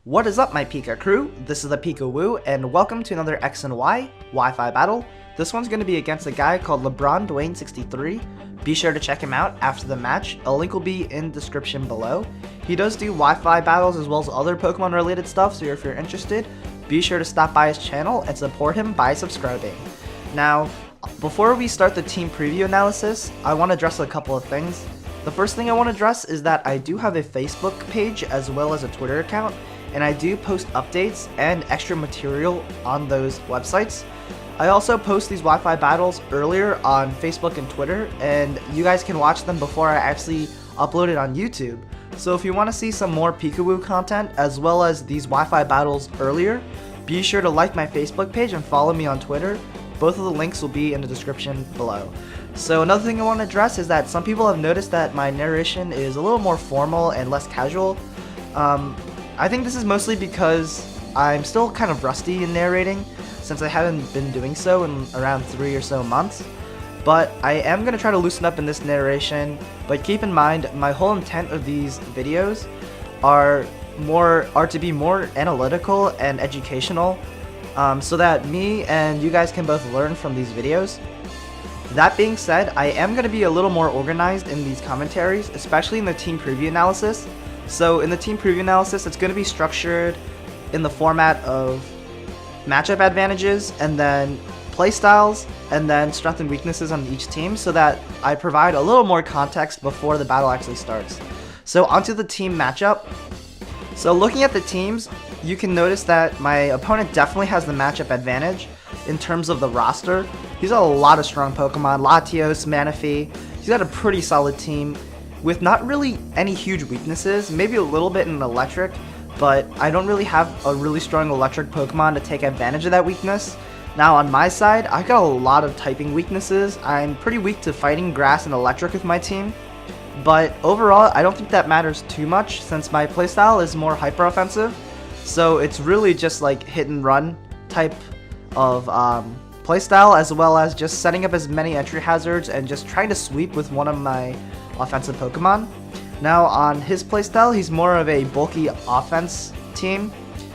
What is up, my Pika crew? This is ThePikaWu, and welcome to another X and Y Wi-Fi battle. This one's going to be against a guy called LeBron Dwayne 63. Be sure to check him out after the match. A link will be in the description below. He does do Wi-Fi battles as well as other Pokemon related stuff, so if you're interested, be sure to stop by his channel and support him by subscribing. Now, before we start the team preview analysis, I want to address a couple of things. The first thing I want to address is that I do have a Facebook page as well as a Twitter account, and I do post updates and extra material on those websites. I also post these Wi-Fi battles earlier on Facebook and Twitter, and you guys can watch them before I actually upload it on YouTube. So if you want to see some more ThePikaWu content as well as these Wi-Fi battles earlier, be sure to like my Facebook page and follow me on Twitter. Both of the links will be in the description below. So another thing I want to address is that some people have noticed that my narration is a little more formal and less casual. I think this is mostly because I'm still kind of rusty in narrating, since I haven't been doing so in around 3 or so months. But I am going to try to loosen up in this narration, but keep in mind my whole intent of these videos are to be more analytical and educational, so that me and you guys can both learn from these videos. That being said, I am going to be a little more organized in these commentaries, especially in the team preview analysis. So in the team preview analysis, it's going to be structured in the format of matchup advantages, and then playstyles, and then strengths and weaknesses on each team, so that I provide a little more context before the battle actually starts. So onto the team matchup. So looking at the teams, you can notice that my opponent definitely has the matchup advantage in terms of the roster. He's got a lot of strong Pokemon, Latios, Manaphy. He's got a pretty solid team with not really any huge weaknesses, maybe a little bit in electric, but I don't really have a really strong electric Pokemon to take advantage of that weakness. Now on my side, I got a lot of typing weaknesses. I'm pretty weak to fighting, grass, and electric with my team, but overall I don't think that matters too much since my playstyle is more hyper offensive, so it's really just like hit and run type of playstyle, as well as just setting up as many entry hazards and just trying to sweep with one of my offensive Pokemon. Now on his playstyle, he's more of a bulky offense team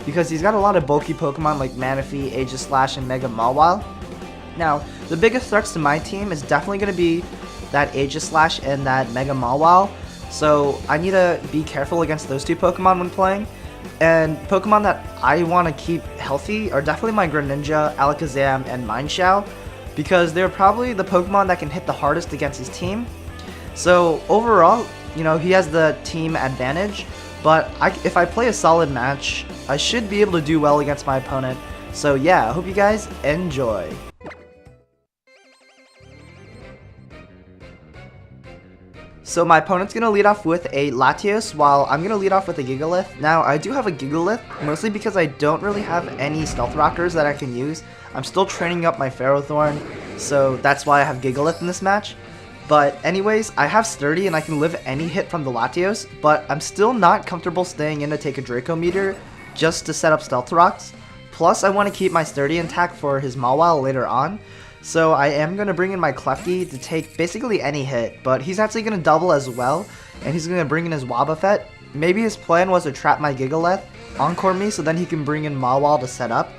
because he's got a lot of bulky Pokemon like Manaphy, Aegislash, and Mega Mawile. Now the biggest threats to my team is definitely going to be that Aegislash and that Mega Mawile, so I need to be careful against those two Pokemon when playing. And Pokemon that I want to keep healthy are definitely my Greninja, Alakazam, and Mineshaw, because they're probably the Pokemon that can hit the hardest against his team. So overall, you know, he has the team advantage, but if I play a solid match, I should be able to do well against my opponent. So yeah, I hope you guys enjoy. So my opponent's going to lead off with a Latios, while I'm going to lead off with a Gigalith. Now, I do have a Gigalith, mostly because I don't really have any Stealth Rockers that I can use. I'm still training up my Ferrothorn, so that's why I have Gigalith in this match. But anyways, I have Sturdy and I can live any hit from the Latios, but I'm still not comfortable staying in to take a Draco Meteor just to set up Stealth Rocks. Plus, I want to keep my Sturdy intact for his Mawile later on. So I am going to bring in my Klefki to take basically any hit, but he's actually going to double as well, and he's going to bring in his Wobbuffet. Maybe his plan was to trap my Gigalith, Encore me, so then he can bring in Mawile to set up.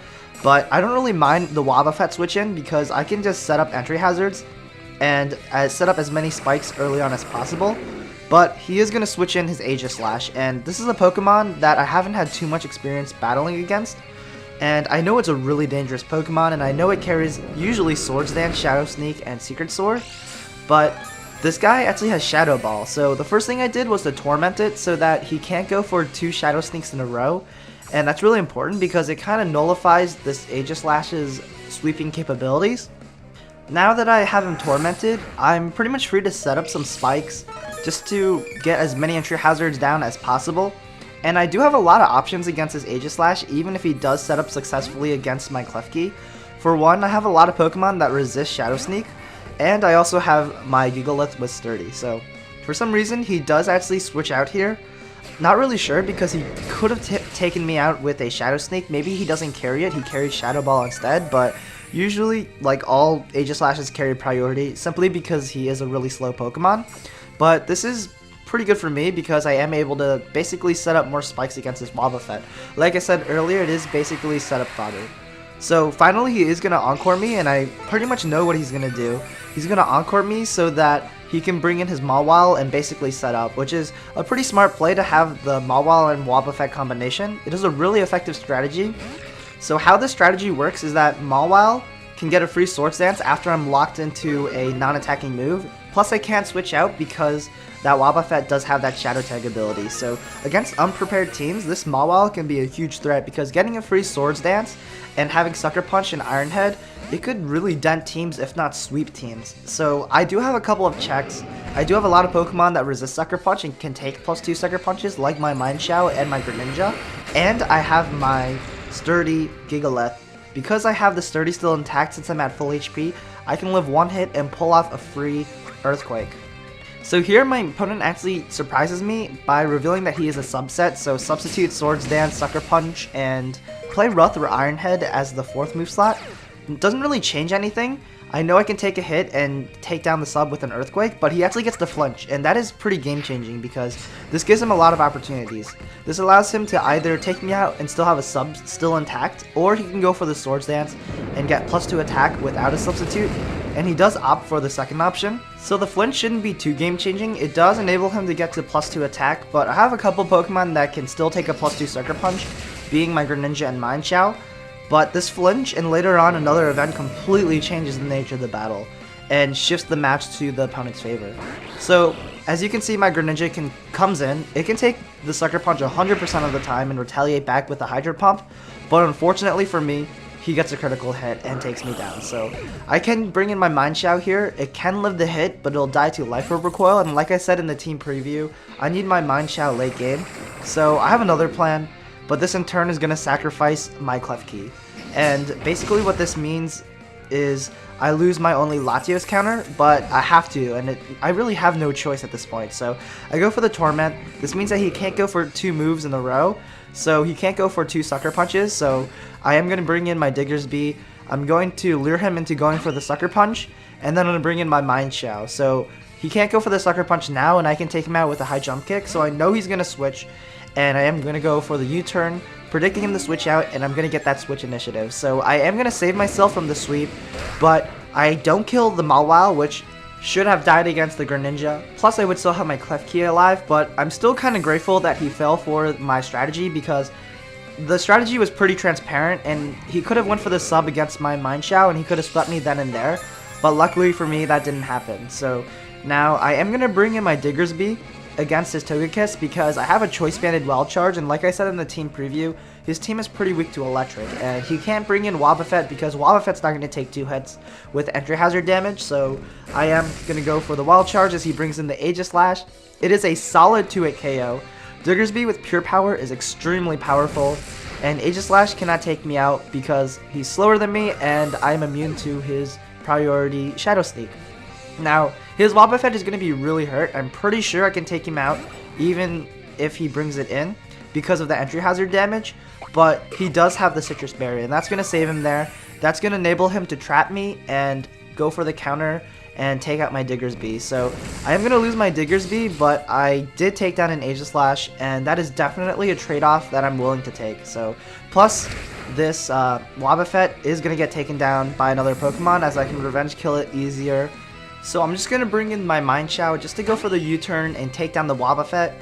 But I don't really mind the Wobbuffet switch in because I can just set up entry hazards and set up as many spikes early on as possible. But he is going to switch in his Aegislash, and this is a Pokemon that I haven't had too much experience battling against. And I know it's a really dangerous Pokemon, and I know it carries usually Swords Dance, Shadow Sneak, and Secret Sword, but this guy actually has Shadow Ball, so the first thing I did was to Torment it so that he can't go for 2 Shadow Sneaks in a row, and that's really important because it kind of nullifies this Aegislash's sweeping capabilities. Now that I have him tormented, I'm pretty much free to set up some spikes just to get as many entry hazards down as possible. And I do have a lot of options against his Aegislash, even if he does set up successfully against my Klefki. For one, I have a lot of Pokemon that resist Shadow Sneak, and I also have my Gigalith with Sturdy. So for some reason, he does actually switch out here. Not really sure, because he could have taken me out with a Shadow Sneak. Maybe he doesn't carry it, he carries Shadow Ball instead, but usually, like, all Aegislashes carry priority simply because he is a really slow Pokemon. But this is pretty good for me because I am able to basically set up more spikes against this Wobbuffet. Like I said earlier, it is basically setup fodder. So finally he is going to encore me, and I pretty much know what he's going to do. He's going to encore me so that he can bring in his Mawile and basically set up, which is a pretty smart play to have the Mawile and Wobbuffet combination. It is a really effective strategy. So how this strategy works is that Mawile can get a free Swords Dance after I'm locked into a non-attacking move. Plus I can't switch out because that Wobbuffet does have that Shadow Tag ability. So against unprepared teams, this Mawile can be a huge threat because getting a free Swords Dance and having Sucker Punch and Iron Head, it could really dent teams if not sweep teams. So I do have a couple of checks. I do have a lot of Pokemon that resist Sucker Punch and can take +2 Sucker Punches like my Mienshao and my Greninja. And I have my Sturdy Gigalith. Because I have the Sturdy still intact since I'm at full HP, I can live one hit and pull off a free Earthquake. So here my opponent actually surprises me by revealing that he is a subset, so substitute Swords Dance, Sucker Punch, and play Rough or Iron Head as the 4th move slot. It doesn't really change anything. I know I can take a hit and take down the sub with an Earthquake, but he actually gets the flinch, and that is pretty game changing because this gives him a lot of opportunities. This allows him to either take me out and still have a sub still intact, or he can go for the Swords Dance and get +2 attack without a substitute, and he does opt for the second option. So the flinch shouldn't be too game changing. It does enable him to get to +2 attack, but I have a couple Pokemon that can still take a +2 Sucker Punch, being my Greninja and Mienshao. But this flinch and later on another event completely changes the nature of the battle and shifts the match to the opponent's favor. So as you can see, my Greninja comes in, it can take the Sucker Punch 100% of the time and retaliate back with the Hydro Pump, but unfortunately for me, he gets a critical hit and takes me down. So I can bring in my Mienshao here, it can live the hit, but it'll die to Life Orb Recoil, and like I said in the team preview, I need my Mienshao late game. So I have another plan, but this in turn is going to sacrifice my Klefki. And basically what this means is I lose my only Latios counter, but I have to, and I really have no choice at this point. So I go for the Torment. This means that he can't go for 2 moves in a row, so he can't go for 2 Sucker Punches, so I am going to bring in my Diggersby. I'm going to lure him into going for the Sucker Punch, and then I'm going to bring in my Mienshao. So he can't go for the Sucker Punch now, and I can take him out with a high jump kick, so I know he's going to switch, and I am going to go for the U-turn, predicting him to switch out, and I'm going to get that switch initiative. So I am going to save myself from the sweep, but I don't kill the Mawile, which should have died against the Greninja. Plus I would still have my Klefki alive, but I'm still kind of grateful that he fell for my strategy because the strategy was pretty transparent, and he could have went for the sub against my Mienshao, and he could have swept me then and there, but luckily for me that didn't happen. So now I am going to bring in my Diggersby against his Togekiss because I have a Choice Banded Wild Charge, and like I said in the team preview, his team is pretty weak to electric, and he can't bring in Wobbuffet because Wobbuffet's not going to take 2 hits with entry hazard damage, so I am going to go for the Wild Charge as he brings in the Aegislash. It is a solid 2-hit KO. Diggersby with Pure Power is extremely powerful, and Aegislash cannot take me out because he's slower than me and I am immune to his priority Shadow Sneak. Now, his Wobbuffet is going to be really hurt. I'm pretty sure I can take him out even if he brings it in because of the entry hazard damage, but he does have the Citrus Berry, and that's going to save him there. That's going to enable him to trap me and go for the counter and take out my Diggersby. So I am going to lose my Diggersby, but I did take down an Aegislash, and that is definitely a trade-off that I'm willing to take. So plus this Wobbuffet is going to get taken down by another Pokemon as I can revenge kill it easier. So I'm just going to bring in my Mienshao just to go for the U-turn and take down the Wobbuffet.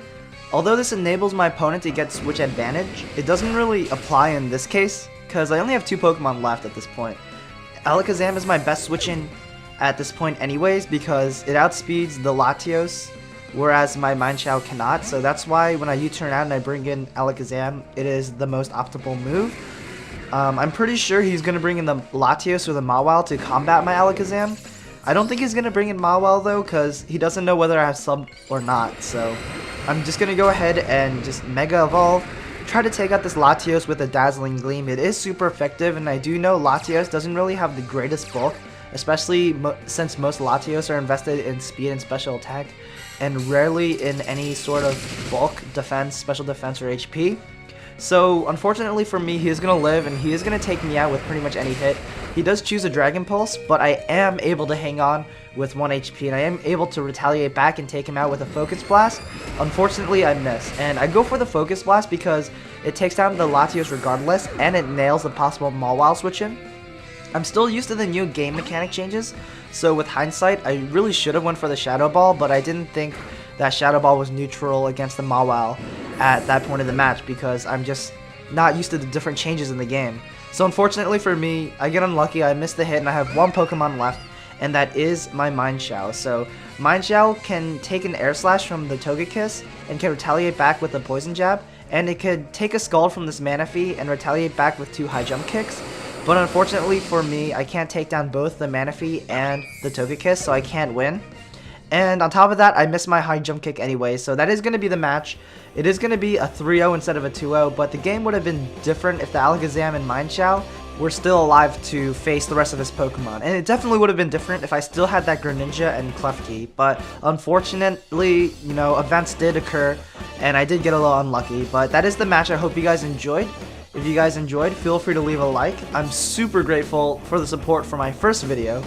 Although this enables my opponent to get switch advantage, it doesn't really apply in this case because I only have 2 Pokemon left at this point. Alakazam is my best switch-in at this point anyways because it outspeeds the Latios, whereas my Mienshao cannot, so that's why when I U-turn out and I bring in Alakazam, it is the most optimal move. I'm pretty sure he's going to bring in the Latios or the Mawile to combat my Alakazam. I don't think he's going to bring in Mawile though because he doesn't know whether I have sub or not, so I'm just going to go ahead and just Mega Evolve, try to take out this Latios with a Dazzling Gleam. It is super effective, and I do know Latios doesn't really have the greatest bulk, especially since most Latios are invested in speed and special attack, and rarely in any sort of bulk defense, special defense, or HP. So unfortunately for me, he is going to live and he is going to take me out with pretty much any hit. He does choose a Dragon Pulse, but I am able to hang on with 1 HP, and I am able to retaliate back and take him out with a Focus Blast. Unfortunately, I miss, and I go for the Focus Blast because it takes down the Latios regardless, and it nails the possible Mawile switch-in. I'm still used to the new game mechanic changes, so with hindsight, I really should have went for the Shadow Ball, but I didn't think that Shadow Ball was neutral against the Mawile at that point of the match because I'm just not used to the different changes in the game. So unfortunately for me, I get unlucky, I miss the hit, and I have one Pokemon left, and that is my Mienshao. So Mienshao can take an Air Slash from the Togekiss and can retaliate back with a Poison Jab, and it could take a Scald from this Manaphy and retaliate back with 2 high jump kicks. But unfortunately for me, I can't take down both the Manaphy and the Togekiss, so I can't win. And on top of that, I missed my high jump kick anyway, so that is going to be the match. It is going to be a 3-0 instead of a 2-0, but the game would have been different if the Alakazam and Mienshao were still alive to face the rest of his Pokemon. And it definitely would have been different if I still had that Greninja and Klefki, but unfortunately, you know, events did occur, and I did get a little unlucky, but that is the match. I hope you guys enjoyed. If you guys enjoyed, feel free to leave a like. I'm super grateful for the support for my first video.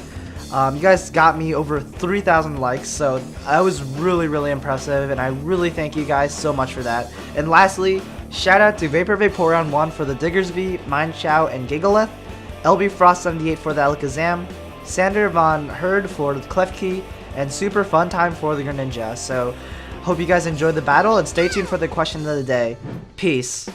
You guys got me over 3,000 likes, so that was really impressive, and I really thank you guys so much for that. And lastly, shout out to Vaporeon1 for the Diggersby, Mienshao, and Gigalith, LB Frost78 for the Alakazam, Sander Von Herd for the Klefki, and Super Fun Time for the Greninja. So, hope you guys enjoyed the battle, and stay tuned for the question of the day. Peace.